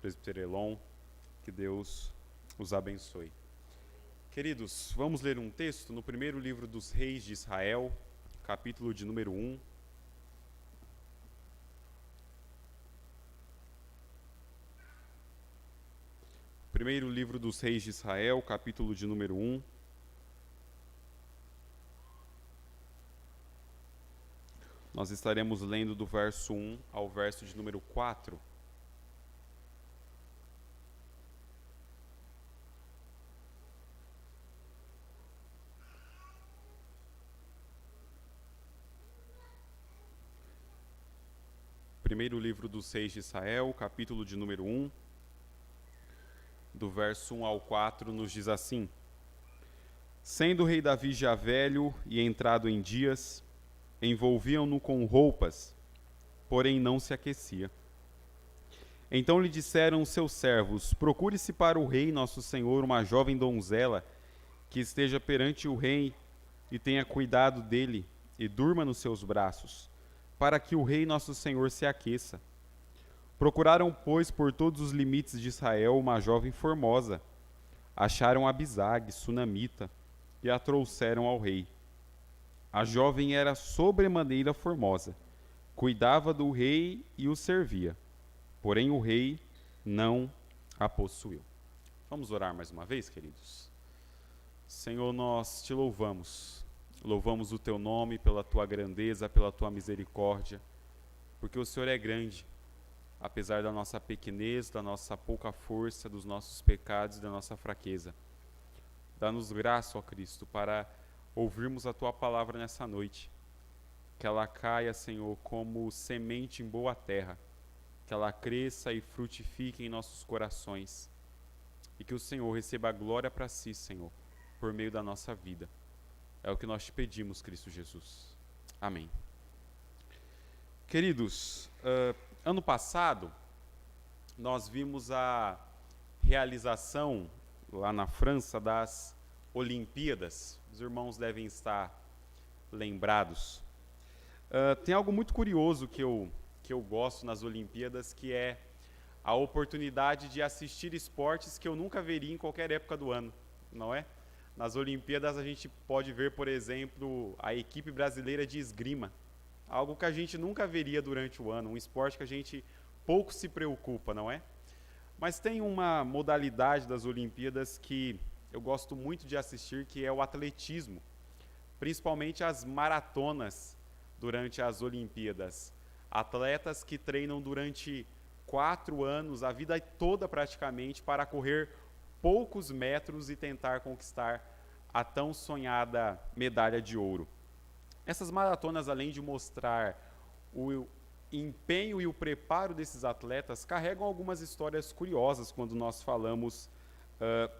Presbítero Elon, que Deus os abençoe. Queridos, vamos ler um texto no primeiro livro dos Reis de Israel, capítulo de número 1. Primeiro livro dos Reis de Israel, capítulo de número 1. Nós estaremos lendo do verso 1 ao verso de número 4. Primeiro livro dos Reis de Israel, capítulo de número 1, do verso 1 ao 4, nos diz assim: Sendo o rei Davi já velho e entrado em dias, envolviam-no com roupas, porém não se aquecia. Então lhe disseram os seus servos: Procure-se para o rei nosso senhor uma jovem donzela que esteja perante o rei e tenha cuidado dele e durma nos seus braços, para que o rei nosso senhor se aqueça. Procuraram, pois, por todos os limites de Israel uma jovem formosa. Acharam Abisag, sunamita, e a trouxeram ao rei. A jovem era sobremaneira formosa, cuidava do rei e o servia, porém o rei não a possuiu. Vamos orar mais uma vez, queridos? Senhor, nós te louvamos o teu nome pela tua grandeza, pela tua misericórdia, porque o Senhor é grande, apesar da nossa pequenez, da nossa pouca força, dos nossos pecados e da nossa fraqueza. Dá-nos graça, ó Cristo, para ouvirmos a tua palavra nessa noite, que ela caia, Senhor, como semente em boa terra, que ela cresça e frutifique em nossos corações, e que o Senhor receba a glória para si, Senhor, por meio da nossa vida. É o que nós te pedimos, Cristo Jesus. Amém. Queridos, ano passado, nós vimos a realização lá na França das Olimpíadas. Os irmãos devem estar lembrados. Tem algo muito curioso que eu gosto nas Olimpíadas, que é a oportunidade de assistir esportes que eu nunca veria em qualquer época do ano, não é? Nas Olimpíadas a gente pode ver, por exemplo, a equipe brasileira de esgrima, algo que a gente nunca veria durante o ano, um esporte que a gente pouco se preocupa, não é? Mas tem uma modalidade das Olimpíadas que eu gosto muito de assistir, que é o atletismo, principalmente as maratonas durante as Olimpíadas. Atletas que treinam durante 4 anos, a vida toda praticamente, para correr poucos metros e tentar conquistar a tão sonhada medalha de ouro. Essas maratonas, além de mostrar o empenho e o preparo desses atletas, carregam algumas histórias curiosas quando nós falamos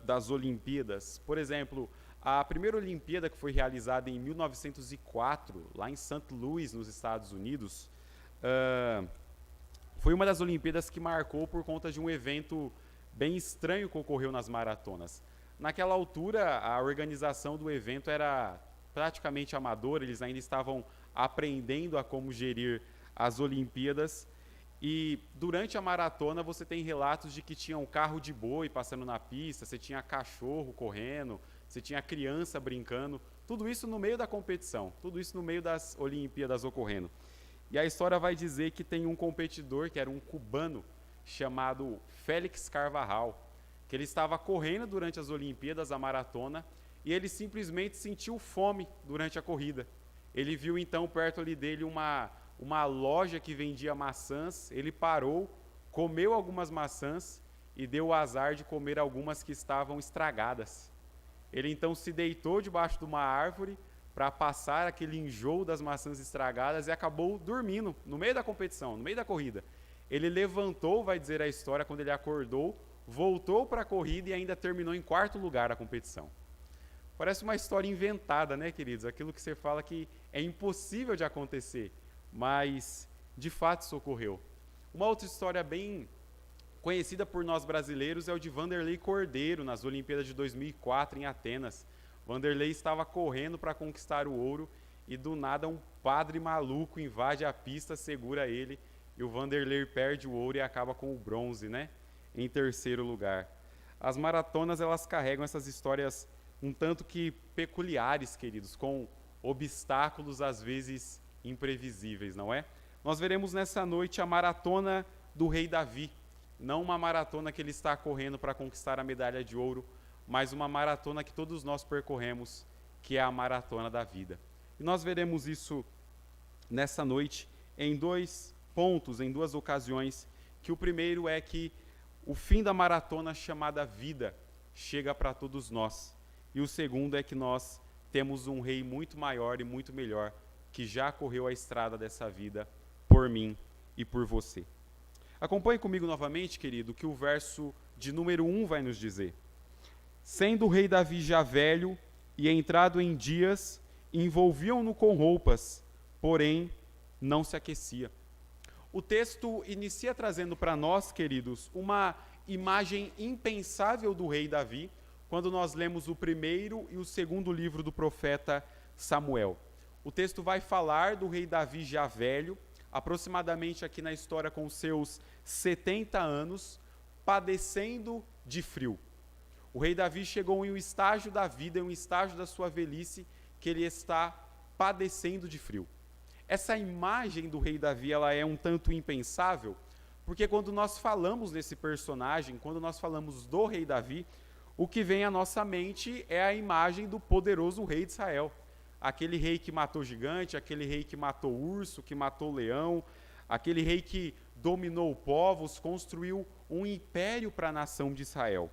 das Olimpíadas. Por exemplo, a primeira Olimpíada, que foi realizada em 1904, lá em St. Louis, nos Estados Unidos, foi uma das Olimpíadas que marcou por conta de um evento bem estranho que ocorreu nas maratonas. Naquela altura, a organização do evento era praticamente amadora, eles ainda estavam aprendendo a como gerir as Olimpíadas, e durante a maratona você tem relatos de que tinha um carro de boi passando na pista, você tinha cachorro correndo, você tinha criança brincando, tudo isso no meio da competição, tudo isso no meio das Olimpíadas ocorrendo. E a história vai dizer que tem um competidor, que era um cubano, chamado Félix Carvajal, que ele estava correndo durante as Olimpíadas, a maratona, e ele simplesmente sentiu fome durante a corrida. Ele viu então perto ali dele uma loja que vendia maçãs, ele parou, comeu algumas maçãs e deu o azar de comer algumas que estavam estragadas. Ele então se deitou debaixo de uma árvore para passar aquele enjoo das maçãs estragadas e acabou dormindo no meio da competição, no meio da corrida. Ele levantou, vai dizer a história, quando ele acordou, voltou para a corrida e ainda terminou em 4º lugar a competição. Parece uma história inventada, né, queridos? Aquilo que você fala que é impossível de acontecer, mas de fato isso ocorreu. Uma outra história bem conhecida por nós brasileiros é o de Vanderlei Cordeiro, nas Olimpíadas de 2004 em Atenas. Vanderlei estava correndo para conquistar o ouro e do nada um padre maluco invade a pista, segura ele, e o Vanderlei perde o ouro e acaba com o bronze, né? em terceiro lugar. As maratonas, elas carregam essas histórias um tanto que peculiares, queridos, com obstáculos às vezes imprevisíveis, não é? Nós veremos nessa noite a maratona do rei Davi, não uma maratona que ele está correndo para conquistar a medalha de ouro, mas uma maratona que todos nós percorremos, que é a maratona da vida. E nós veremos isso nessa noite em dois pontos, em duas ocasiões, que o primeiro é que o fim da maratona chamada vida chega para todos nós. E o segundo é que nós temos um rei muito maior e muito melhor, que já correu a estrada dessa vida por mim e por você. Acompanhe comigo novamente, querido, que o verso de número 1 vai nos dizer: sendo o rei Davi já velho e entrado em dias, envolviam-no com roupas, porém não se aquecia. O texto inicia trazendo para nós, queridos, uma imagem impensável do rei Davi, quando nós lemos o primeiro e o segundo livro do profeta Samuel. O texto vai falar do rei Davi já velho, aproximadamente aqui na história com seus 70 anos, padecendo de frio. O rei Davi chegou em um estágio da vida, em um estágio da sua velhice, que ele está padecendo de frio. Essa imagem do rei Davi, ela é um tanto impensável, porque quando nós falamos nesse personagem, quando nós falamos do rei Davi, o que vem à nossa mente é a imagem do poderoso rei de Israel. Aquele rei que matou gigante, aquele rei que matou urso, que matou leão, aquele rei que dominou povos, construiu um império para a nação de Israel.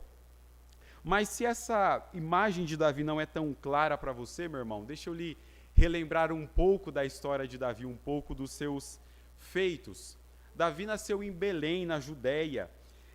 Mas se essa imagem de Davi não é tão clara para você, meu irmão, deixa eu lhe relembrar um pouco da história de Davi, um pouco dos seus feitos. Davi nasceu em Belém, na Judéia.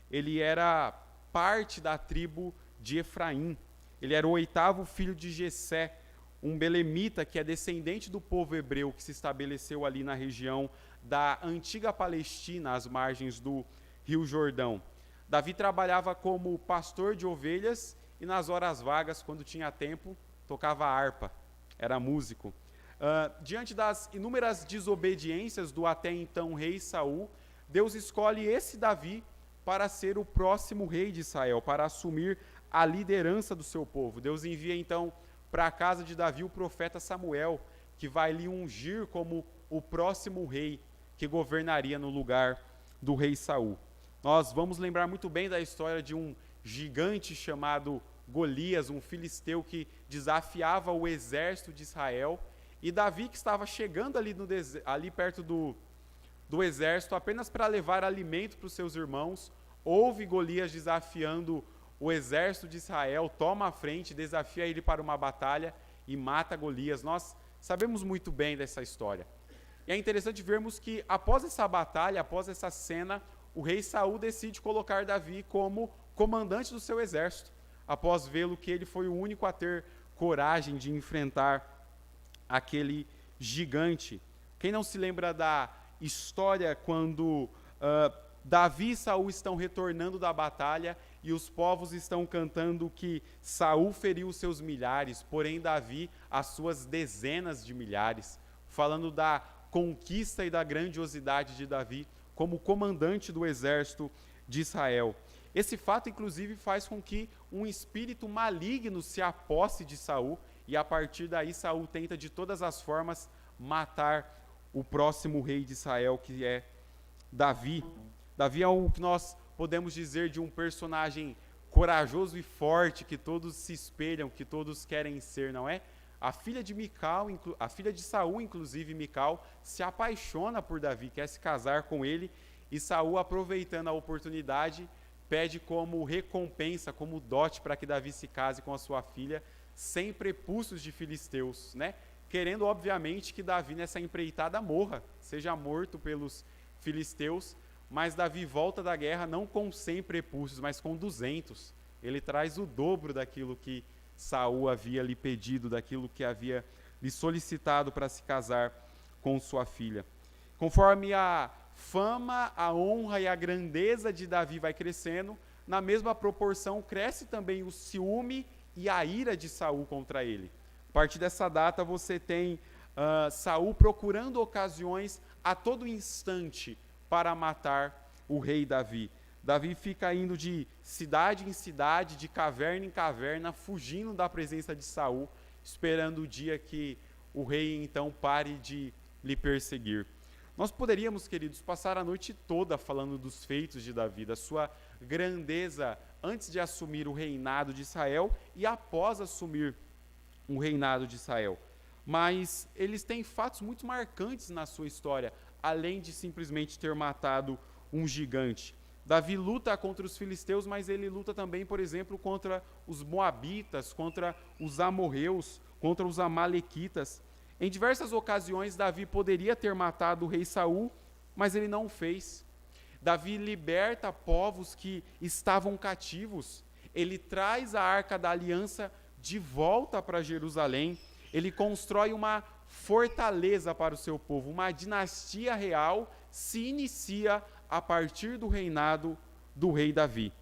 Ele era parte da tribo de Efraim. Ele era o 8º filho de Jessé, um belemita que é descendente do povo hebreu que se estabeleceu ali na região da antiga Palestina, às margens do Rio Jordão. Davi trabalhava como pastor de ovelhas e nas horas vagas, quando tinha tempo, tocava harpa. Era músico. Diante das inúmeras desobediências do até então rei Saul, Deus escolhe esse Davi para ser o próximo rei de Israel, para assumir a liderança do seu povo. Deus envia então para a casa de Davi o profeta Samuel, que vai lhe ungir como o próximo rei que governaria no lugar do rei Saul. Nós vamos lembrar muito bem da história de um gigante chamado Golias, um filisteu que desafiava o exército de Israel, e Davi, que estava chegando ali perto do exército apenas para levar alimento para os seus irmãos, ouve Golias desafiando o exército de Israel, toma a frente, desafia ele para uma batalha e mata Golias. Nós sabemos muito bem dessa história. E é interessante vermos que após essa batalha, após essa cena, o rei Saul decide colocar Davi como comandante do seu exército, após vê-lo que ele foi o único a ter coragem de enfrentar aquele gigante. Quem não se lembra da história quando Davi e Saul estão retornando da batalha e os povos estão cantando que Saul feriu os seus milhares, porém Davi as suas dezenas de milhares, falando da conquista e da grandiosidade de Davi como comandante do exército de Israel. Esse fato, inclusive, faz com que um espírito maligno se aposse de Saul, e a partir daí Saul tenta de todas as formas matar o próximo rei de Israel, que é Davi. Davi é o que nós podemos dizer de um personagem corajoso e forte, que todos se espelham, que todos querem ser, não é? A filha de Saul, inclusive Mical, se apaixona por Davi, quer se casar com ele, e Saul, aproveitando a oportunidade, pede como recompensa, como dote para que Davi se case com a sua filha, sem prepúcios de filisteus, né? Querendo, obviamente, que Davi nessa empreitada morra, seja morto pelos filisteus, mas Davi volta da guerra não com 100 prepúcios, mas com 200. Ele traz o dobro daquilo que Saul havia lhe pedido, daquilo que havia lhe solicitado para se casar com sua filha. Conforme a fama, a honra e a grandeza de Davi vai crescendo, na mesma proporção cresce também o ciúme e a ira de Saul contra ele. A partir dessa data você tem Saul procurando ocasiões a todo instante para matar o rei Davi. Davi fica indo de cidade em cidade, de caverna em caverna, fugindo da presença de Saul, esperando o dia que o rei então pare de lhe perseguir. Nós poderíamos, queridos, passar a noite toda falando dos feitos de Davi, da sua grandeza antes de assumir o reinado de Israel e após assumir o reinado de Israel. Mas eles têm fatos muito marcantes na sua história, além de simplesmente ter matado um gigante. Davi luta contra os filisteus, mas ele luta também, por exemplo, contra os moabitas, contra os amorreus, contra os amalequitas. Em diversas ocasiões, Davi poderia ter matado o rei Saul, mas ele não o fez. Davi liberta povos que estavam cativos. Ele traz a Arca da Aliança de volta para Jerusalém. Ele constrói uma fortaleza para o seu povo. Uma dinastia real se inicia a partir do reinado do rei Davi.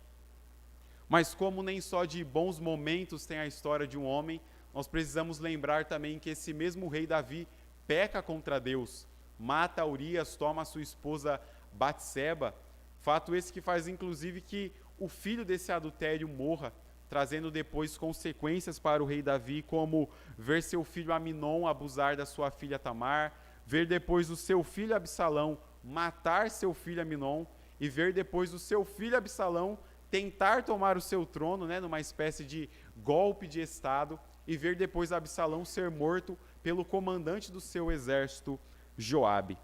Mas como nem só de bons momentos tem a história de um homem, nós precisamos lembrar também que esse mesmo rei Davi peca contra Deus, mata Urias, toma a sua esposa Batseba, fato esse que faz inclusive que o filho desse adultério morra, trazendo depois consequências para o rei Davi, como ver seu filho Aminon abusar da sua filha Tamar, ver depois o seu filho Absalão matar seu filho Aminon, e ver depois o seu filho Absalão tentar tomar o seu trono, numa espécie de golpe de estado, e ver depois Absalão ser morto pelo comandante do seu exército, Joabe.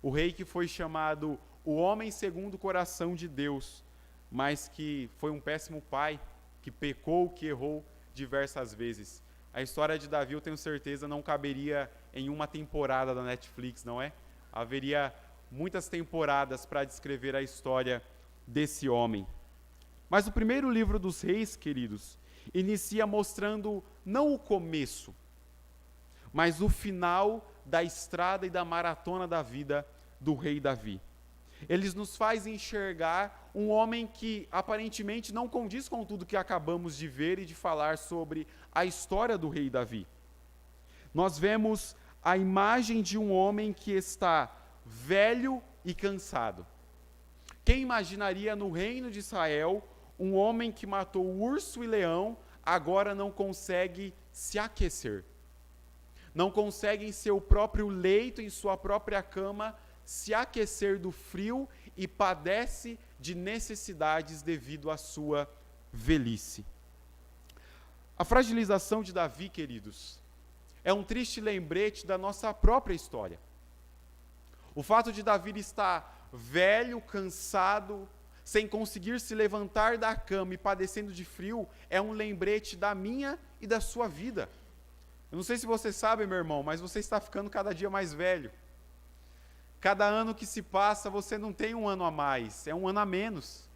O rei que foi chamado o homem segundo o coração de Deus, mas que foi um péssimo pai, que pecou, que errou diversas vezes. A história de Davi, eu tenho certeza, não caberia em uma temporada da Netflix, não é? Haveria muitas temporadas para descrever a história desse homem. Mas o primeiro livro dos reis, queridos, inicia mostrando não o começo, mas o final da estrada e da maratona da vida do rei Davi. Eles nos faz enxergar um homem que aparentemente não condiz com tudo que acabamos de ver e de falar sobre a história do rei Davi. Nós vemos a imagem de um homem que está velho e cansado. Quem imaginaria no reino de Israel um homem que matou urso e leão, agora não consegue se aquecer, não consegue em seu próprio leito, em sua própria cama, se aquecer do frio e padece de necessidades devido à sua velhice. A fragilização de Davi, queridos, é um triste lembrete da nossa própria história. O fato de Davi estar velho, cansado, sem conseguir se levantar da cama e padecendo de frio, é um lembrete da minha e da sua vida. Eu não sei se você sabe, meu irmão, mas você está ficando cada dia mais velho. Cada ano que se passa, você não tem um ano a mais, é um ano a menos.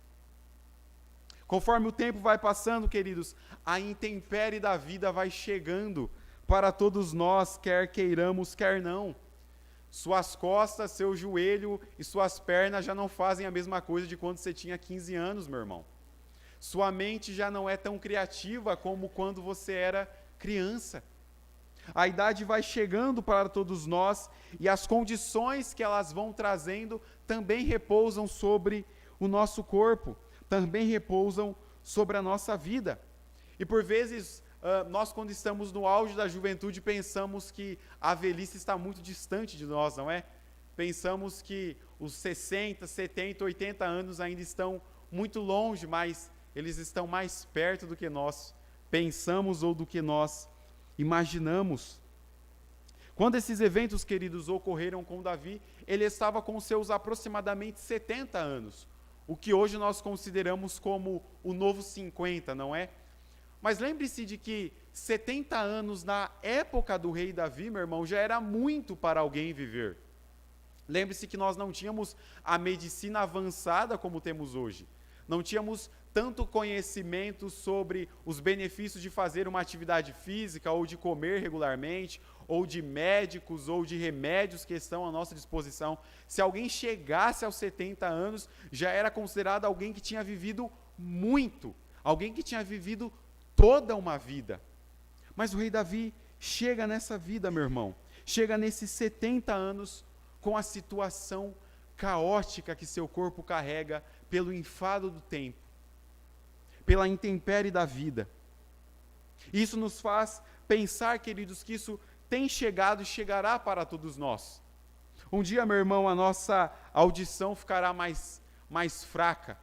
Conforme o tempo vai passando, queridos, a intempérie da vida vai chegando para todos nós, quer queiramos, quer não. Suas costas, seu joelho e suas pernas já não fazem a mesma coisa de quando você tinha 15 anos, meu irmão. Sua mente já não é tão criativa como quando você era criança. A idade vai chegando para todos nós e as condições que elas vão trazendo também repousam sobre o nosso corpo, também repousam sobre a nossa vida. E por vezes, nós quando estamos no auge da juventude pensamos que a velhice está muito distante de nós, não é? Pensamos que os 60, 70, 80 anos ainda estão muito longe, mas eles estão mais perto do que nós pensamos ou do que nós imaginamos. Quando esses eventos, queridos, ocorreram com Davi, ele estava com seus aproximadamente 70 anos, o que hoje nós consideramos como o novo 50, não é? Mas lembre-se de que 70 anos na época do rei Davi, meu irmão, já era muito para alguém viver. Lembre-se que nós não tínhamos a medicina avançada como temos hoje. Não tínhamos tanto conhecimento sobre os benefícios de fazer uma atividade física, ou de comer regularmente, ou de médicos, ou de remédios que estão à nossa disposição. Se alguém chegasse aos 70 anos, já era considerado alguém que tinha vivido muito, alguém que tinha vivido toda uma vida. Mas o rei Davi chega nessa vida, meu irmão, chega nesses 70 anos com a situação caótica que seu corpo carrega pelo enfado do tempo, pela intempérie da vida. Isso nos faz pensar, queridos, que isso tem chegado e chegará para todos nós. Um dia, meu irmão, a nossa audição ficará mais fraca,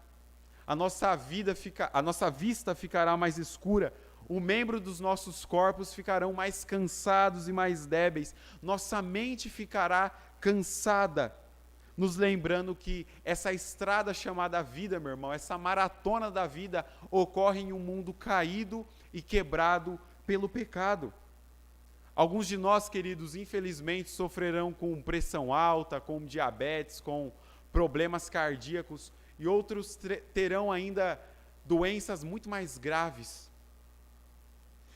a nossa vista ficará mais escura, o membro dos nossos corpos ficarão mais cansados e mais débeis, nossa mente ficará cansada, nos lembrando que essa estrada chamada vida, meu irmão, essa maratona da vida ocorre em um mundo caído e quebrado pelo pecado. Alguns de nós, queridos, infelizmente sofrerão com pressão alta, com diabetes, com problemas cardíacos, e outros terão ainda doenças muito mais graves.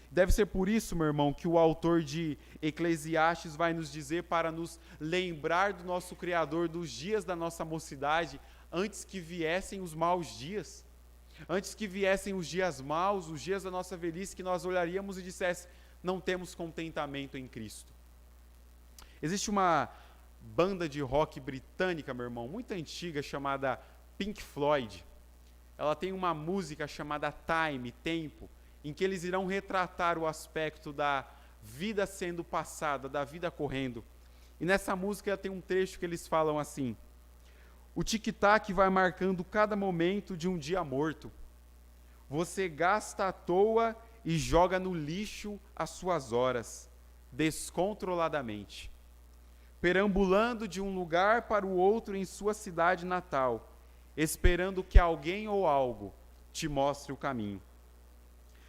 Deve ser por isso, meu irmão, que o autor de Eclesiastes vai nos dizer para nos lembrar do nosso Criador dos dias da nossa mocidade, antes que viessem os maus dias, antes que viessem os dias maus, os dias da nossa velhice, que nós olharíamos e dissesse, não temos contentamento em Cristo. Existe uma banda de rock britânica, meu irmão, muito antiga, chamada Pink Floyd. Ela tem uma música chamada Time, Tempo, em que eles irão retratar o aspecto da vida sendo passada, da vida correndo. E nessa música tem um trecho que eles falam assim: o tic-tac vai marcando cada momento de um dia morto. Você gasta à toa e joga no lixo as suas horas, descontroladamente, perambulando de um lugar para o outro em sua cidade natal, esperando que alguém ou algo te mostre o caminho.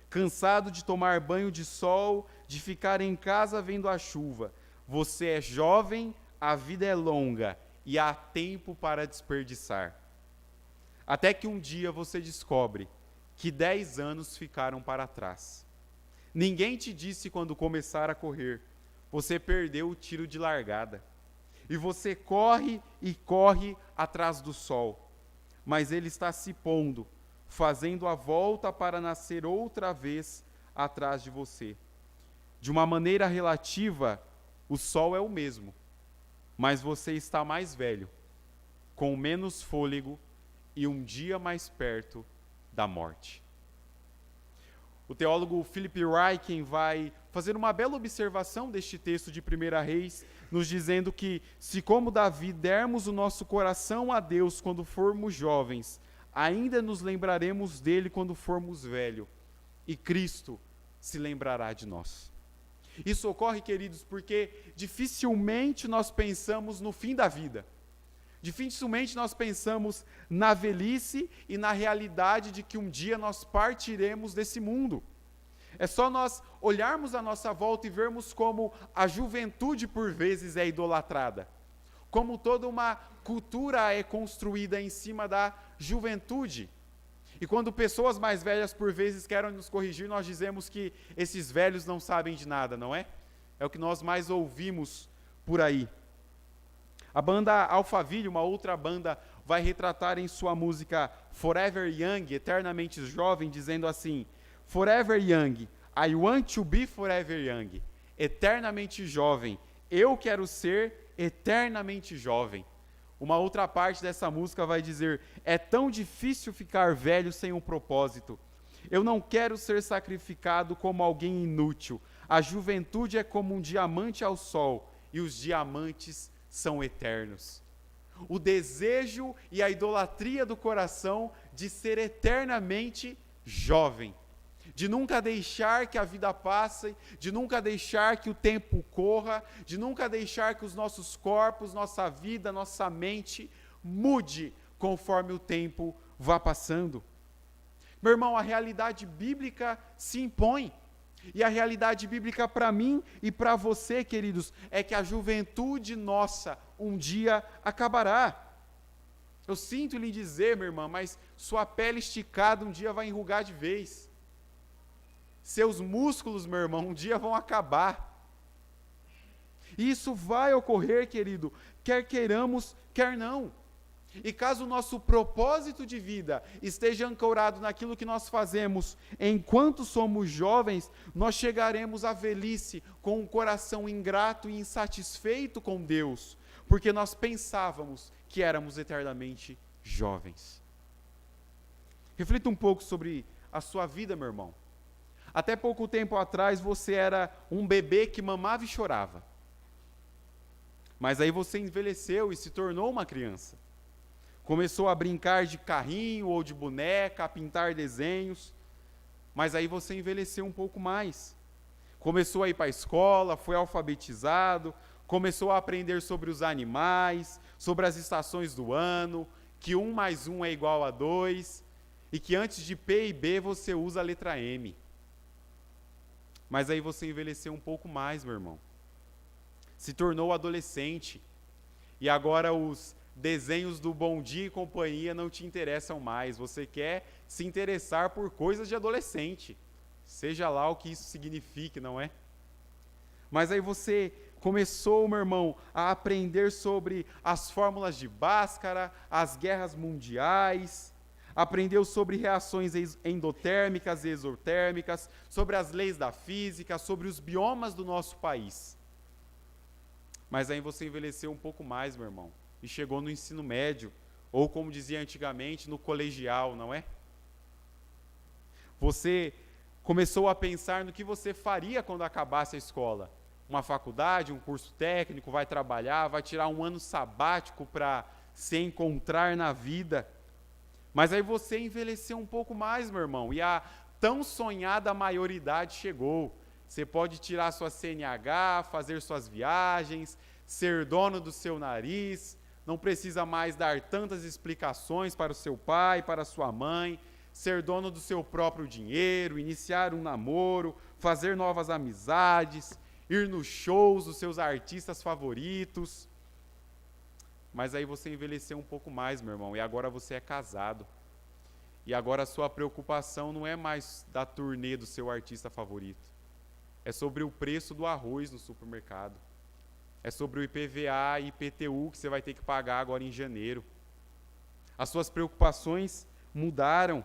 Cansado de tomar banho de sol, de ficar em casa vendo a chuva, você é jovem, a vida é longa e há tempo para desperdiçar. Até que um dia você descobre que 10 anos ficaram para trás. Ninguém te disse quando começar a correr, você perdeu o tiro de largada. E você corre e corre atrás do sol, mas ele está se pondo, fazendo a volta para nascer outra vez atrás de você. De uma maneira relativa, o sol é o mesmo, mas você está mais velho, com menos fôlego e um dia mais perto da morte. O teólogo Philip Ryken vai fazer uma bela observação deste texto de 1 Reis, nos dizendo que, se como Davi dermos o nosso coração a Deus quando formos jovens, ainda nos lembraremos dele quando formos velhos, e Cristo se lembrará de nós. Isso ocorre, queridos, porque dificilmente nós pensamos no fim da vida. Dificilmente nós pensamos na velhice e na realidade de que um dia nós partiremos desse mundo. É só nós olharmos à nossa volta e vermos como a juventude por vezes é idolatrada, como toda uma cultura é construída em cima da juventude. E quando pessoas mais velhas por vezes querem nos corrigir, nós dizemos que esses velhos não sabem de nada, não é? É o que nós mais ouvimos por aí. A banda Alphaville, uma outra banda, vai retratar em sua música Forever Young, eternamente jovem, dizendo assim: Forever Young, I want to be forever young. Eternamente jovem, eu quero ser eternamente jovem. Uma outra parte dessa música vai dizer: é tão difícil ficar velho sem um propósito. Eu não quero ser sacrificado como alguém inútil. A juventude é como um diamante ao sol, e os diamantes são eternos. O desejo e a idolatria do coração de ser eternamente jovem, de nunca deixar que a vida passe, de nunca deixar que o tempo corra, de nunca deixar que os nossos corpos, nossa vida, nossa mente mude conforme o tempo vá passando. Meu irmão, a realidade bíblica se impõe. E a realidade bíblica para mim e para você, queridos, é que a juventude nossa um dia acabará. Eu sinto lhe dizer, minha irmã, mas sua pele esticada um dia vai enrugar de vez. Seus músculos, meu irmão, um dia vão acabar. E isso vai ocorrer, querido, quer queiramos, quer não. E caso o nosso propósito de vida esteja ancorado naquilo que nós fazemos enquanto somos jovens, nós chegaremos à velhice com um coração ingrato e insatisfeito com Deus, porque nós pensávamos que éramos eternamente jovens. Reflita um pouco sobre a sua vida, meu irmão. Até pouco tempo atrás você era um bebê que mamava e chorava. Mas aí você envelheceu e se tornou uma criança. Começou a brincar de carrinho ou de boneca, a pintar desenhos. Mas aí você envelheceu um pouco mais. Começou a ir para a escola, foi alfabetizado, começou a aprender sobre os animais, sobre as estações do ano, que 1 mais 1 é igual a 2, e que antes de P e B você usa a letra M. Mas aí você envelheceu um pouco mais, meu irmão. Se tornou adolescente. E agora os desenhos do Bom Dia e Companhia não te interessam mais. Você quer se interessar por coisas de adolescente. Seja lá o que isso signifique, não é? Mas aí você começou, meu irmão, a aprender sobre as fórmulas de Bhaskara, as guerras mundiais, aprendeu sobre reações endotérmicas e exotérmicas, sobre as leis da física, sobre os biomas do nosso país. Mas aí você envelheceu um pouco mais, meu irmão, e chegou no ensino médio, ou como dizia antigamente, no colegial, não é? Você começou a pensar no que você faria quando acabasse a escola. Uma faculdade, um curso técnico, vai trabalhar, vai tirar um ano sabático para se encontrar na vida. Mas aí você envelheceu um pouco mais, meu irmão, e a tão sonhada maioridade chegou. Você pode tirar sua CNH, fazer suas viagens, ser dono do seu nariz, não precisa mais dar tantas explicações para o seu pai, para a sua mãe, ser dono do seu próprio dinheiro, iniciar um namoro, fazer novas amizades, ir nos shows dos seus artistas favoritos. Mas aí você envelheceu um pouco mais, meu irmão, e agora você é casado. E agora a sua preocupação não é mais da turnê do seu artista favorito. É sobre o preço do arroz no supermercado. É sobre o IPVA e IPTU que você vai ter que pagar agora em janeiro. As suas preocupações mudaram.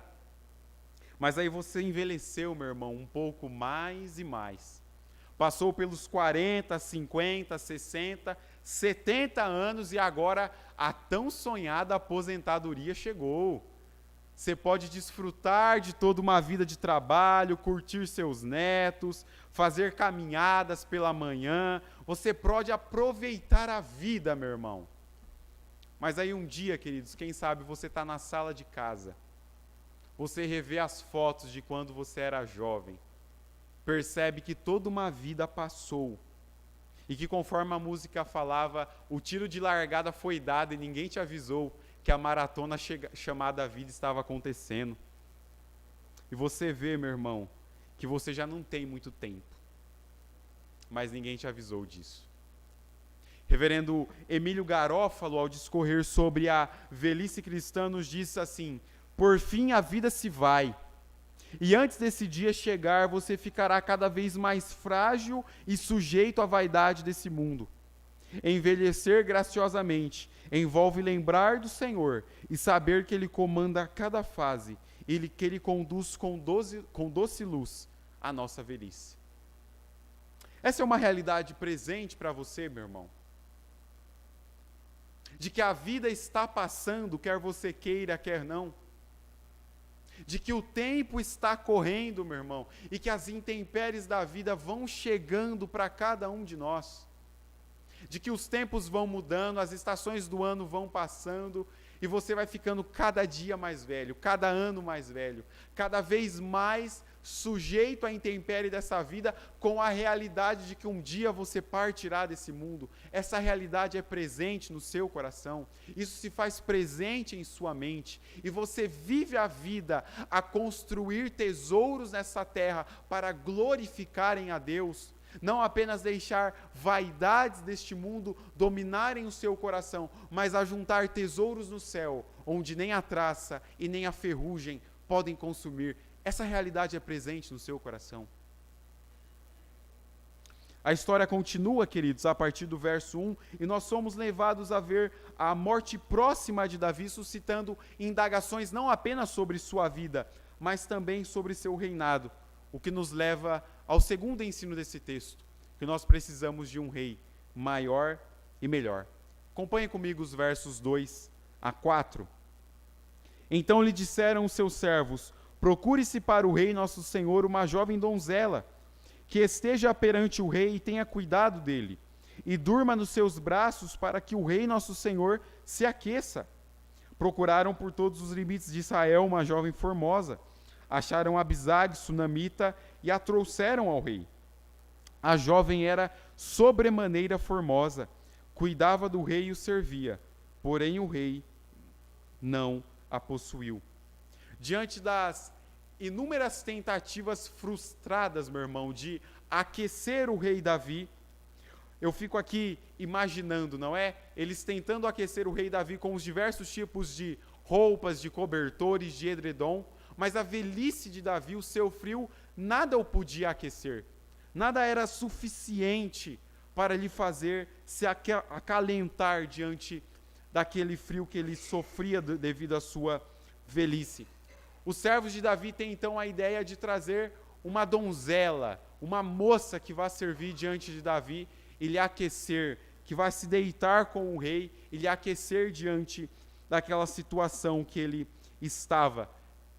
Mas aí você envelheceu, meu irmão, um pouco mais e mais. Passou pelos 40, 50, 60, 70 anos e agora a tão sonhada aposentadoria chegou. Você pode desfrutar de toda uma vida de trabalho, curtir seus netos, fazer caminhadas pela manhã. Você pode aproveitar a vida, meu irmão. Mas aí um dia, queridos, quem sabe você está na sala de casa. Você revê as fotos de quando você era jovem. Percebe que toda uma vida passou. E que conforme a música falava, o tiro de largada foi dado e ninguém te avisou que a maratona chamada vida estava acontecendo. E você vê, meu irmão, que você já não tem muito tempo. Mas ninguém te avisou disso. Reverendo Emílio Garófalo, ao discorrer sobre a velhice cristã, nos disse assim: por fim a vida se vai. E antes desse dia chegar, você ficará cada vez mais frágil e sujeito à vaidade desse mundo. Envelhecer graciosamente envolve lembrar do Senhor e saber que Ele comanda cada fase, que Ele conduz com doce luz a nossa velhice. Essa é uma realidade presente para você, meu irmão. De que a vida está passando, quer você queira, quer não. De que o tempo está correndo, meu irmão, e que as intempéries da vida vão chegando para cada um de nós. De que os tempos vão mudando, as estações do ano vão passando, e você vai ficando cada dia mais velho, cada ano mais velho, cada vez mais sujeito à intempérie dessa vida, com a realidade de que um dia você partirá desse mundo. Essa realidade é presente no seu coração, isso se faz presente em sua mente, e você vive a vida a construir tesouros nessa terra para glorificarem a Deus, não apenas deixar vaidades deste mundo dominarem o seu coração, mas a juntar tesouros no céu, onde nem a traça e nem a ferrugem podem consumir. Essa realidade é presente no seu coração. A história continua, queridos, a partir do verso 1, e nós somos levados a ver a morte próxima de Davi, suscitando indagações não apenas sobre sua vida, mas também sobre seu reinado, o que nos leva ao segundo ensino desse texto, que nós precisamos de um rei maior e melhor. Acompanhe comigo os versos 2 a 4. Então lhe disseram os seus servos: procure-se para o rei nosso senhor uma jovem donzela, que esteja perante o rei e tenha cuidado dele, e durma nos seus braços para que o rei nosso senhor se aqueça. Procuraram por todos os limites de Israel uma jovem formosa. Acharam Abisag, sunamita, e a trouxeram ao rei. A jovem era sobremaneira formosa, cuidava do rei e o servia, porém o rei não a possuiu. Diante das inúmeras tentativas frustradas, meu irmão, de aquecer o rei Davi, eu fico aqui imaginando, não é? Eles tentando aquecer o rei Davi com os diversos tipos de roupas, de cobertores, de edredom, mas a velhice de Davi, o seu frio, nada o podia aquecer. Nada era suficiente para lhe fazer se acalentar diante daquele frio que ele sofria devido à sua velhice. Os servos de Davi têm então a ideia de trazer uma donzela, uma moça que vai servir diante de Davi e lhe aquecer, que vai se deitar com o rei e lhe aquecer diante daquela situação que ele estava.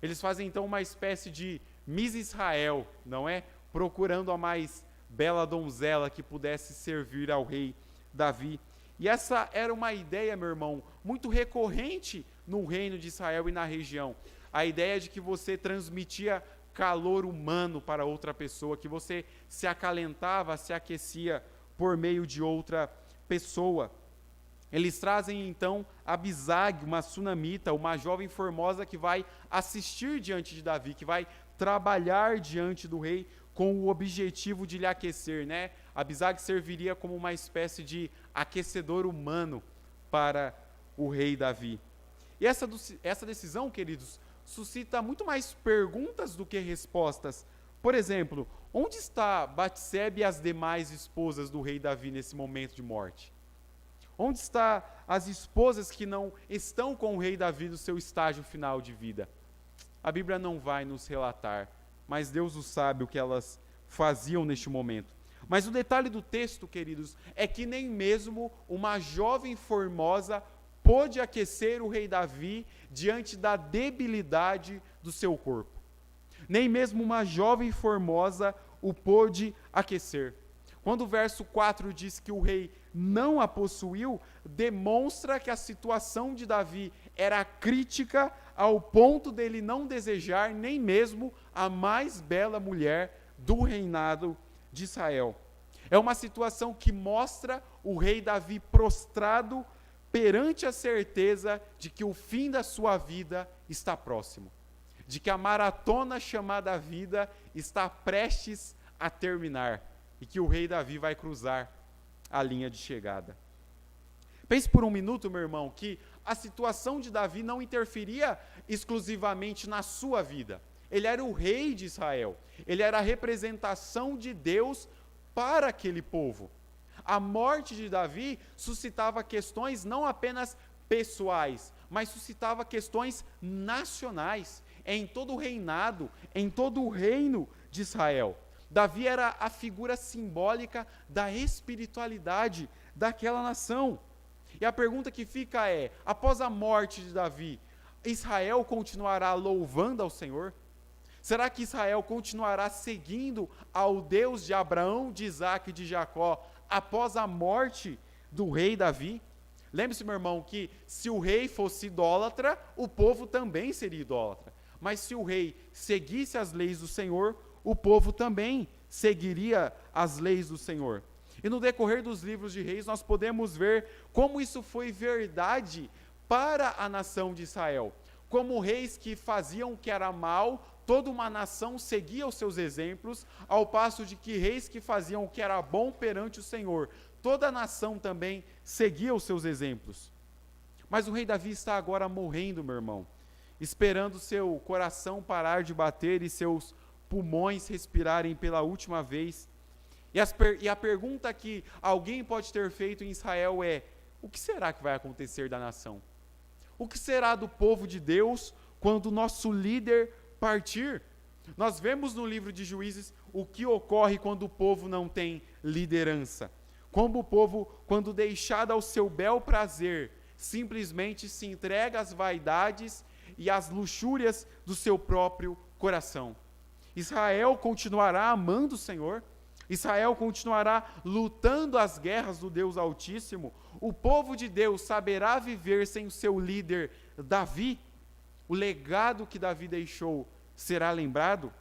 Eles fazem então uma espécie de Miss Israel, não é? Procurando a mais bela donzela que pudesse servir ao rei Davi. E essa era uma ideia, meu irmão, muito recorrente no reino de Israel e na região. A ideia de que você transmitia calor humano para outra pessoa, que você se acalentava, se aquecia por meio de outra pessoa. Eles trazem então Abisag, uma sunamita, uma jovem formosa que vai assistir diante de Davi, que vai trabalhar diante do rei com o objetivo de lhe aquecer, né? Abisag serviria como uma espécie de aquecedor humano para o rei Davi. E essa decisão, queridos, suscita muito mais perguntas do que respostas. Por exemplo, onde está Batsebe e as demais esposas do rei Davi nesse momento de morte? Onde estão as esposas que não estão com o rei Davi no seu estágio final de vida? A Bíblia não vai nos relatar, mas Deus o sabe o que elas faziam neste momento. Mas o detalhe do texto, queridos, é que nem mesmo uma jovem formosa pôde aquecer o rei Davi diante da debilidade do seu corpo. Nem mesmo uma jovem formosa o pôde aquecer. Quando o verso 4 diz que o rei não a possuiu, demonstra que a situação de Davi era crítica ao ponto dele não desejar nem mesmo a mais bela mulher do reinado de Israel. É uma situação que mostra o rei Davi prostrado perante a certeza de que o fim da sua vida está próximo, de que a maratona chamada vida está prestes a terminar e que o rei Davi vai cruzar a linha de chegada. Pense por um minuto, meu irmão, que a situação de Davi não interferia exclusivamente na sua vida. Ele era o rei de Israel, ele era a representação de Deus para aquele povo. A morte de Davi suscitava questões não apenas pessoais, mas suscitava questões nacionais, em todo o reinado, em todo o reino de Israel. Davi era a figura simbólica da espiritualidade daquela nação. E a pergunta que fica é: após a morte de Davi, Israel continuará louvando ao Senhor? Será que Israel continuará seguindo ao Deus de Abraão, de Isaac e de Jacó após a morte do rei Davi? Lembre-se, meu irmão, que se o rei fosse idólatra, o povo também seria idólatra. Mas se o rei seguisse as leis do Senhor, o povo também seguiria as leis do Senhor. E no decorrer dos livros de Reis, nós podemos ver como isso foi verdade para a nação de Israel. Como reis que faziam o que era mal, toda uma nação seguia os seus exemplos, ao passo de que reis que faziam o que era bom perante o Senhor, toda a nação também seguia os seus exemplos. Mas o rei Davi está agora morrendo, meu irmão, esperando seu coração parar de bater e seus pulmões respirarem pela última vez. E a pergunta que alguém pode ter feito em Israel é: o que será que vai acontecer da nação? O que será do povo de Deus quando o nosso líder partir? Nós vemos no livro de Juízes o que ocorre quando o povo não tem liderança. Como o povo, quando deixado ao seu bel prazer, simplesmente se entrega às vaidades e às luxúrias do seu próprio coração. Israel continuará amando o Senhor, Israel continuará lutando as guerras do Deus Altíssimo, o povo de Deus saberá viver sem o seu líder Davi, o legado que Davi deixou será lembrado.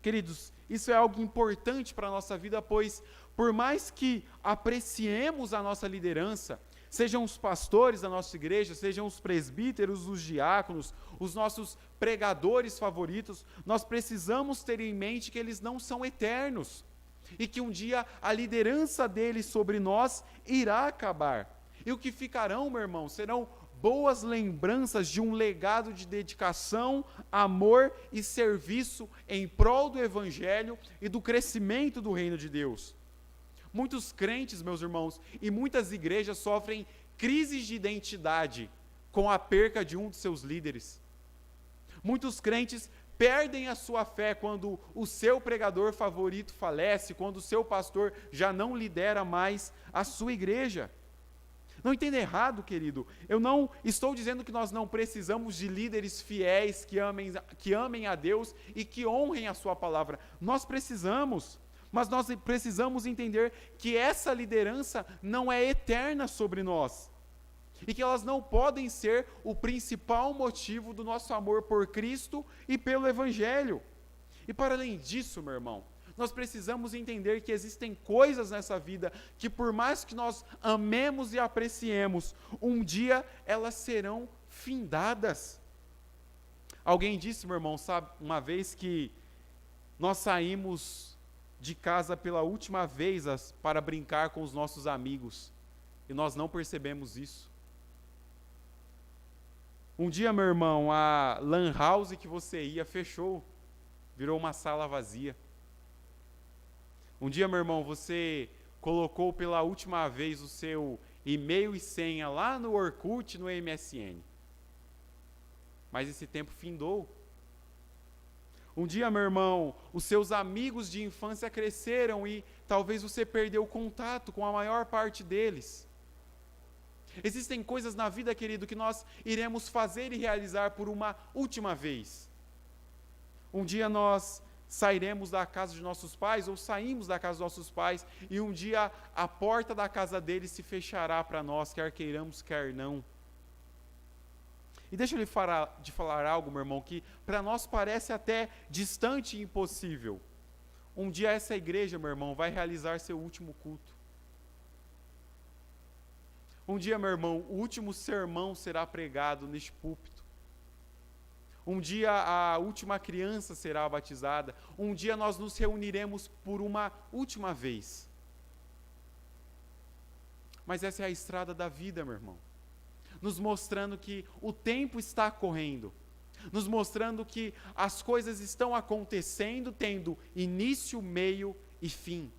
Queridos, isso é algo importante para a nossa vida, pois por mais que apreciemos a nossa liderança, sejam os pastores da nossa igreja, sejam os presbíteros, os diáconos, os nossos pregadores favoritos, nós precisamos ter em mente que eles não são eternos e que um dia a liderança deles sobre nós irá acabar. E o que ficarão, meu irmão, serão boas lembranças de um legado de dedicação, amor e serviço em prol do Evangelho e do crescimento do reino de Deus. Muitos crentes, meus irmãos, e muitas igrejas sofrem crises de identidade com a perca de um de seus líderes. Muitos crentes perdem a sua fé quando o seu pregador favorito falece, quando o seu pastor já não lidera mais a sua igreja. Não entenda errado, querido, eu não estou dizendo que nós não precisamos de líderes fiéis que amem a Deus e que honrem a sua palavra. Nós precisamos. Mas nós precisamos entender que essa liderança não é eterna sobre nós. E que elas não podem ser o principal motivo do nosso amor por Cristo e pelo Evangelho. E para além disso, meu irmão, nós precisamos entender que existem coisas nessa vida que por mais que nós amemos e apreciemos, um dia elas serão findadas. Alguém disse, meu irmão, sabe, uma vez que nós saímos de casa pela última vez para brincar com os nossos amigos, e nós não percebemos isso. Um dia, meu irmão, a lan house que você ia fechou, virou uma sala vazia. Um dia, meu irmão, você colocou pela última vez o seu e-mail e senha lá no Orkut, no MSN. Mas esse tempo findou. Um dia, meu irmão, os seus amigos de infância cresceram e talvez você perdeu contato com a maior parte deles. Existem coisas na vida, querido, que nós iremos fazer e realizar por uma última vez. Um dia nós sairemos da casa de nossos pais ou saímos da casa dos nossos pais e um dia a porta da casa deles se fechará para nós, quer queiramos, quer não. E deixa eu lhe falar algo, meu irmão, que para nós parece até distante e impossível. Um dia essa igreja, meu irmão, vai realizar seu último culto. Um dia, meu irmão, o último sermão será pregado neste púlpito. Um dia a última criança será batizada. Um dia nós nos reuniremos por uma última vez. Mas essa é a estrada da vida, meu irmão. Nos mostrando que o tempo está correndo, nos mostrando que as coisas estão acontecendo, tendo início, meio e fim.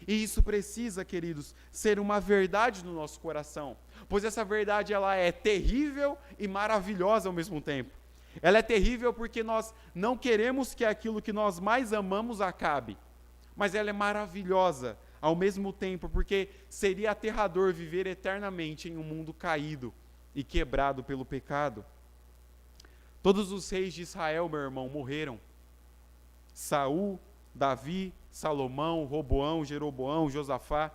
E isso precisa, queridos, ser uma verdade no nosso coração, pois essa verdade ela é terrível e maravilhosa ao mesmo tempo. Ela é terrível porque nós não queremos que aquilo que nós mais amamos acabe, mas ela é maravilhosa ao mesmo tempo, porque seria aterrador viver eternamente em um mundo caído e quebrado pelo pecado. Todos os reis de Israel, meu irmão, morreram. Saul, Davi, Salomão, Roboão, Jeroboão, Josafá.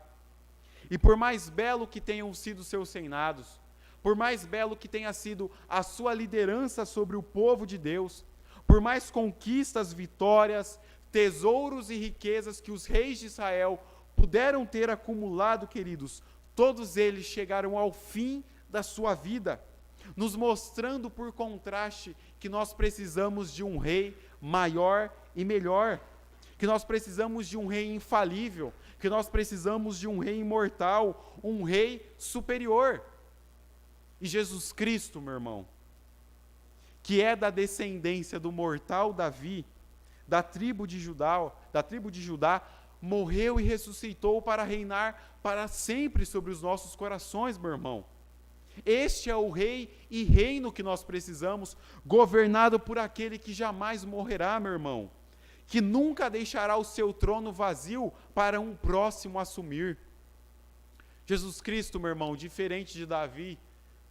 E por mais belo que tenham sido seus reinados, por mais belo que tenha sido a sua liderança sobre o povo de Deus, por mais conquistas, vitórias, tesouros e riquezas que os reis de Israel puderam ter acumulado, queridos, todos eles chegaram ao fim da sua vida, nos mostrando por contraste que nós precisamos de um rei maior e melhor, que nós precisamos de um rei infalível, que nós precisamos de um rei imortal, um rei superior. E Jesus Cristo, meu irmão, que é da descendência do mortal Davi, da tribo de Judá, morreu e ressuscitou para reinar para sempre sobre os nossos corações, meu irmão. Este é o rei e reino que nós precisamos, governado por aquele que jamais morrerá, meu irmão, que nunca deixará o seu trono vazio para um próximo assumir. Jesus Cristo, meu irmão, diferente de Davi,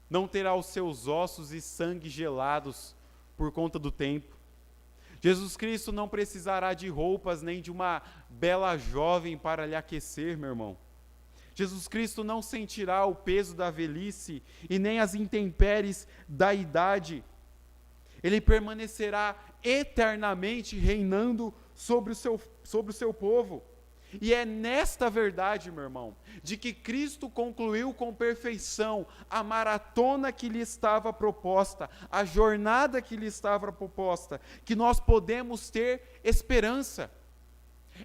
não terá os seus ossos e sangue gelados por conta do tempo. Jesus Cristo não precisará de roupas nem de uma bela jovem para lhe aquecer, meu irmão. Jesus Cristo não sentirá o peso da velhice e nem as intempéries da idade. Ele permanecerá eternamente reinando sobre o seu povo. E é nesta verdade, meu irmão, de que Cristo concluiu com perfeição a maratona que lhe estava proposta, a jornada que lhe estava proposta, que nós podemos ter esperança.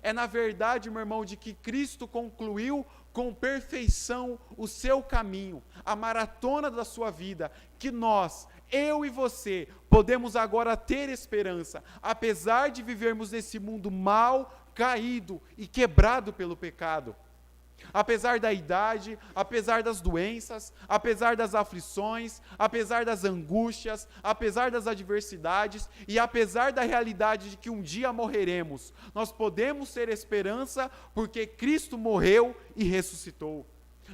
É na verdade, meu irmão, de que Cristo concluiu com perfeição o seu caminho, a maratona da sua vida, que nós, eu e você, podemos agora ter esperança, apesar de vivermos nesse mundo mal, caído e quebrado pelo pecado. Apesar da idade, apesar das doenças, apesar das aflições, apesar das angústias, apesar das adversidades e apesar da realidade de que um dia morreremos, nós podemos ter esperança porque Cristo morreu e ressuscitou.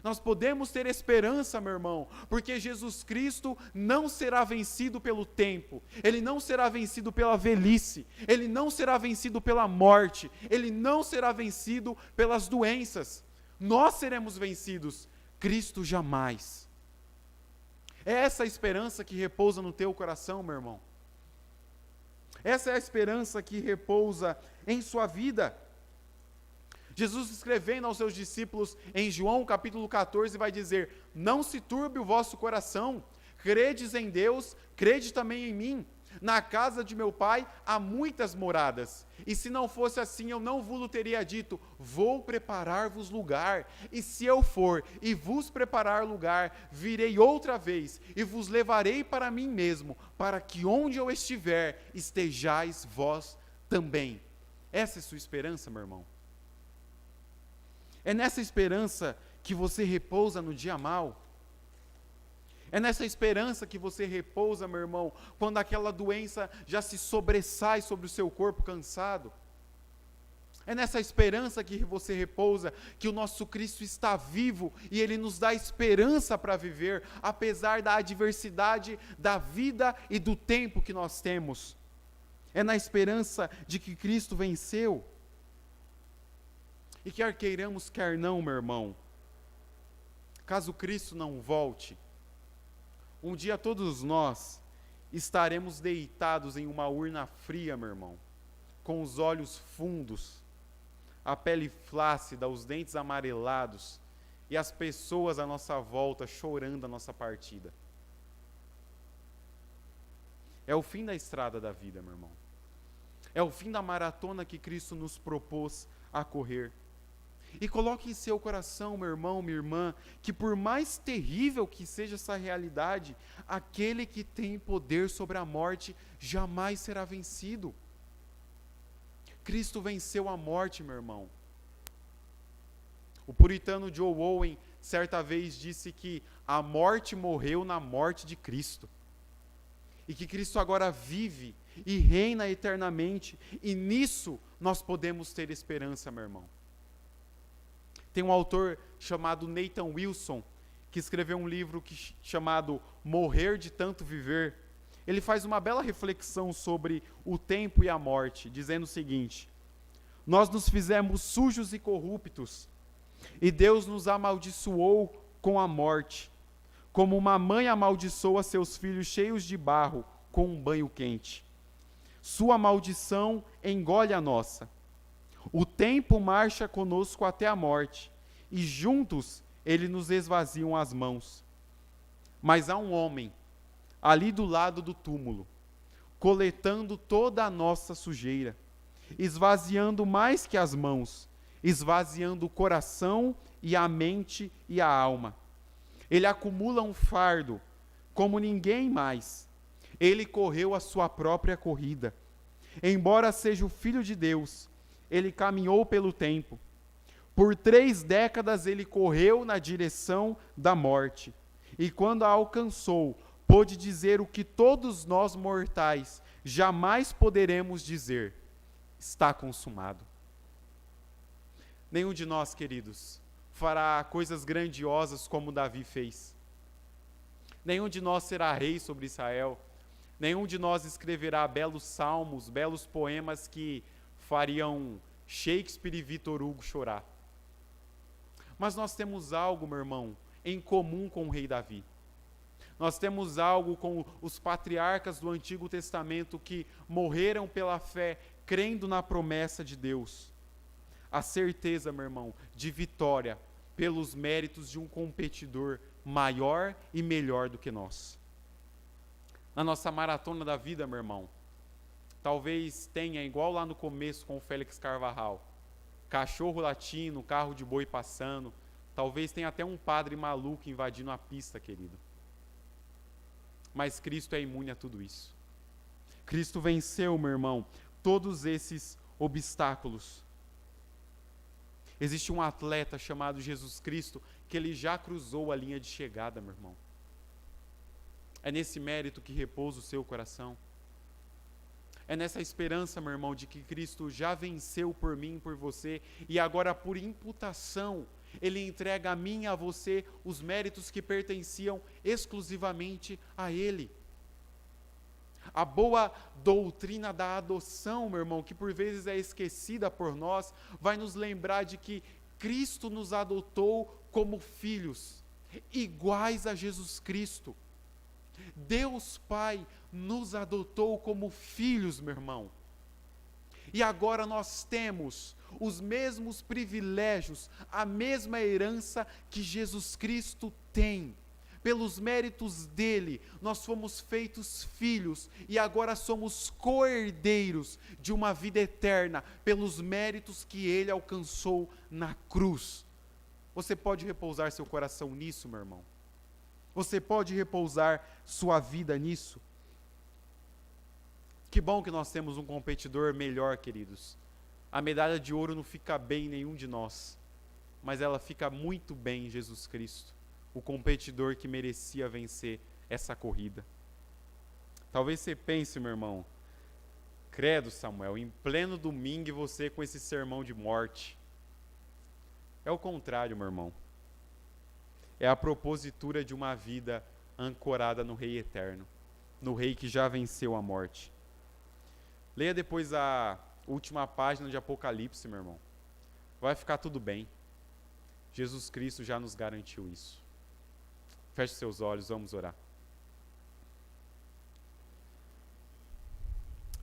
Nós podemos ter esperança, meu irmão, porque Jesus Cristo não será vencido pelo tempo, Ele não será vencido pela velhice, Ele não será vencido pela morte, Ele não será vencido pelas doenças. Nós seremos vencidos, Cristo jamais. É essa a esperança que repousa no teu coração, meu irmão. Essa é a esperança que repousa em sua vida. Jesus, escrevendo aos seus discípulos em João capítulo 14, vai dizer: não se turbe o vosso coração, credes em Deus, crede também em mim. Na casa de meu pai há muitas moradas, e se não fosse assim eu não vos teria dito, vou preparar-vos lugar, e se eu for e vos preparar lugar, virei outra vez, e vos levarei para mim mesmo, para que onde eu estiver, estejais vós também. Essa é sua esperança, meu irmão? É nessa esperança que você repousa no dia mau? É nessa esperança que você repousa, meu irmão, quando aquela doença já se sobressai sobre o seu corpo cansado? É nessa esperança que você repousa, que o nosso Cristo está vivo e Ele nos dá esperança para viver, apesar da adversidade da vida e do tempo que nós temos. É na esperança de que Cristo venceu. E quer queiramos, quer não, meu irmão, caso Cristo não volte, um dia todos nós estaremos deitados em uma urna fria, meu irmão, com os olhos fundos, a pele flácida, os dentes amarelados e as pessoas à nossa volta chorando a nossa partida. É o fim da estrada da vida, meu irmão. É o fim da maratona que Cristo nos propôs a correr. E coloque em seu coração, meu irmão, minha irmã, que por mais terrível que seja essa realidade, aquele que tem poder sobre a morte jamais será vencido. Cristo venceu a morte, meu irmão. O puritano Joe Owen certa vez disse que a morte morreu na morte de Cristo. E que Cristo agora vive e reina eternamente. E nisso nós podemos ter esperança, meu irmão. Tem um autor chamado Nathan Wilson, que escreveu um livro chamado Morrer de Tanto Viver. Ele faz uma bela reflexão sobre o tempo e a morte, dizendo o seguinte: nós nos fizemos sujos e corruptos, e Deus nos amaldiçoou com a morte, como uma mãe amaldiçoa seus filhos cheios de barro com um banho quente. Sua maldição engole a nossa. O tempo marcha conosco até a morte, e juntos ele nos esvaziam as mãos. Mas há um homem, ali do lado do túmulo, coletando toda a nossa sujeira, esvaziando mais que as mãos, esvaziando o coração e a mente e a alma. Ele acumula um fardo, como ninguém mais. Ele correu a sua própria corrida. Embora seja o Filho de Deus, ele caminhou pelo tempo. Por 3 décadas ele correu na direção da morte. E quando a alcançou, pôde dizer o que todos nós mortais jamais poderemos dizer: está consumado. Nenhum de nós, queridos, fará coisas grandiosas como Davi fez. Nenhum de nós será rei sobre Israel. Nenhum de nós escreverá belos salmos, belos poemas que fariam Shakespeare e Victor Hugo chorar. Mas nós temos algo, meu irmão, em comum com o rei Davi. Nós temos algo com os patriarcas do Antigo Testamento que morreram pela fé, crendo na promessa de Deus. A certeza, meu irmão, de vitória pelos méritos de um competidor maior e melhor do que nós. Na nossa maratona da vida, meu irmão, talvez tenha, igual lá no começo com o Félix Carvajal, cachorro latindo, carro de boi passando, talvez tenha até um padre maluco invadindo a pista, querido. Mas Cristo é imune a tudo isso. Cristo venceu, meu irmão, todos esses obstáculos. Existe um atleta chamado Jesus Cristo que ele já cruzou a linha de chegada, meu irmão. É nesse mérito que repousa o seu coração. É nessa esperança, meu irmão, de que Cristo já venceu por mim e por você, e agora por imputação, Ele entrega a mim e a você os méritos que pertenciam exclusivamente a Ele. A boa doutrina da adoção, meu irmão, que por vezes é esquecida por nós, vai nos lembrar de que Cristo nos adotou como filhos, iguais a Jesus Cristo. Deus Pai nos adotou como filhos, meu irmão. E agora nós temos os mesmos privilégios, a mesma herança que Jesus Cristo tem. Pelos méritos dele, nós fomos feitos filhos e agora somos co-herdeiros de uma vida eterna, pelos méritos que ele alcançou na cruz. Você pode repousar seu coração nisso, meu irmão? Você pode repousar sua vida nisso? Que bom que nós temos um competidor melhor, queridos. A medalha de ouro não fica bem em nenhum de nós, mas ela fica muito bem em Jesus Cristo, o competidor que merecia vencer essa corrida. Talvez você pense, meu irmão, credo, Samuel, em pleno domingo você com esse sermão de morte. É o contrário, meu irmão. É a propositura de uma vida ancorada no Rei eterno, no Rei que já venceu a morte. Leia depois a última página de Apocalipse, meu irmão. Vai ficar tudo bem. Jesus Cristo já nos garantiu isso. Feche seus olhos, vamos orar.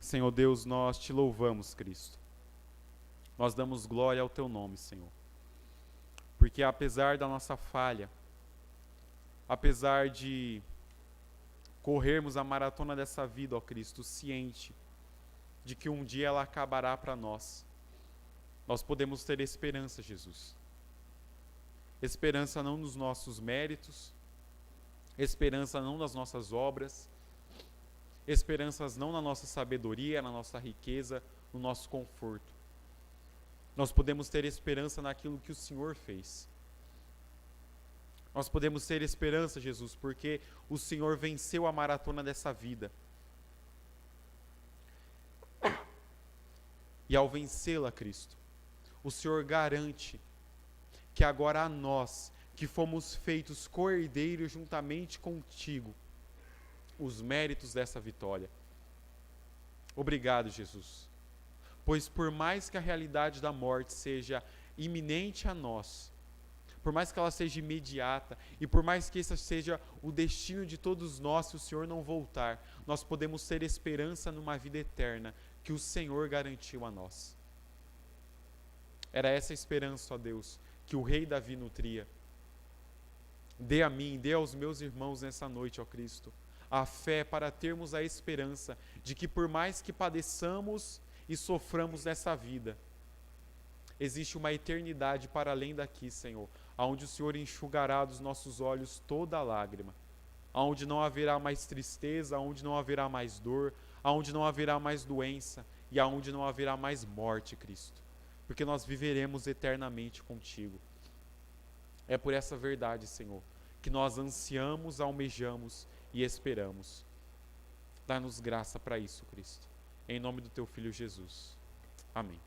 Senhor Deus, nós te louvamos, Cristo. Nós damos glória ao teu nome, Senhor. Porque apesar da nossa falha, apesar de corrermos a maratona dessa vida, ó Cristo, ciente de que um dia ela acabará para nós, nós podemos ter esperança, Jesus. Esperança não nos nossos méritos, esperança não nas nossas obras, esperanças não na nossa sabedoria, na nossa riqueza, no nosso conforto. Nós podemos ter esperança naquilo que o Senhor fez. Nós podemos ter esperança, Jesus, porque o Senhor venceu a maratona dessa vida. E ao vencê-la, Cristo, o Senhor garante que agora a nós, que fomos feitos co-herdeiros juntamente contigo, os méritos dessa vitória. Obrigado, Jesus. Pois por mais que a realidade da morte seja iminente a nós, por mais que ela seja imediata, e por mais que esse seja o destino de todos nós, se o Senhor não voltar, nós podemos ter esperança numa vida eterna, que o Senhor garantiu a nós. Era essa esperança, ó Deus, que o rei Davi nutria. Dê a mim, dê aos meus irmãos nessa noite, ó Cristo, a fé para termos a esperança de que por mais que padeçamos e soframos nessa vida, existe uma eternidade para além daqui, Senhor, aonde o Senhor enxugará dos nossos olhos toda a lágrima, aonde não haverá mais tristeza, aonde não haverá mais dor, aonde não haverá mais doença e aonde não haverá mais morte, Cristo, porque nós viveremos eternamente contigo. É por essa verdade, Senhor, que nós ansiamos, almejamos e esperamos. Dá-nos graça para isso, Cristo. Em nome do teu Filho Jesus. Amém.